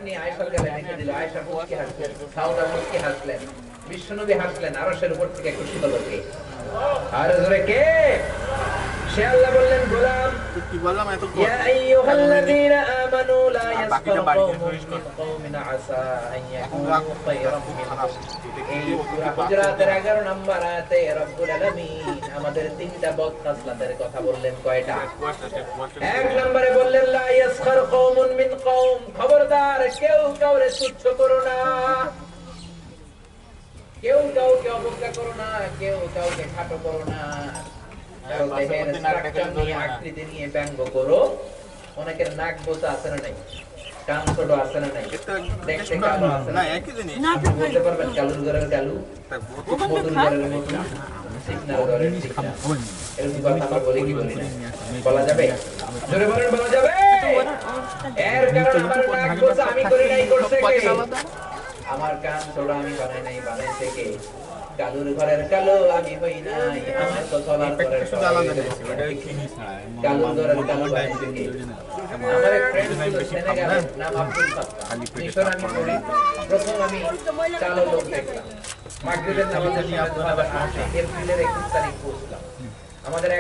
নিয়ে আয়েশার গালে রেখে দিল। আয়েশা মুচকি হাসলেন, সাউদা মুচকি হাসলেন, বিশ্বনবী হাসলেন। আরশের উপর থেকে খুশি হলো কে? আর জোরে কে? সে আল্লাহ বললেন, গোলাম কি বললাম এত ইয়া আইয়ুহাল্লাযীনা আমানু লা ইয়াসখার কওমুন মিন কওমিন আসা আন ইয়াকুনু খায়রাম মিনহুম। এই সূরা হুজরাতের 11 নম্বর আয়াতে রব্বুল আলামিন আমাদের তিনটা বদ খাসলাতের কথা বললেন। কয়টা? এক নম্বরে বললেন লা ইয়াসখার কওমুন মিন কওম, খবরদার কেউ কাউরে তুচ্ছ করো না, কেউ কাউকে অবজ্ঞা করো না, কেউ কাউকে খাটো করো না, দেহের স্ট্রাকচার নিয়ে আকৃতি নিয়ে ব্যঙ্গ করো। অনেকের নাক বোসা আছে না নাই, কান ছোট আছে না নাই, দেখতে কালো আছে না, একই জিনিস বলতে পারবেন কালুর ঘরের কালু, মধুর ঘরের মধু, সিকনার ঘরের সিকনা, এরকম কথা আমরা বলি কি বলি না? বলা যাবে? জোরে বলেন, বলা যাবে? এর কারণ আমার নাক বোসা আমি করি নাই, করছে কে? আমার কান ছোট আমি বানাই নাই, বানাইছে কে? কালুর ঘরের কালো আমি হই নাই, আমার তো চলার ঘরের কালুর ঘরের কালো বানাইছে কে? আমার এক ফ্রেন্ড ছিল সেনেগালের, নাম আব্দুল ফাত্তাহ। মিশর আমি পড়ি, প্রথম আমি কালো লোক দেখলাম। মাগরিবের নামাজের সময় ধোয়া এপ্রিলের 21 তারিখ পৌঁছলাম। আমাদের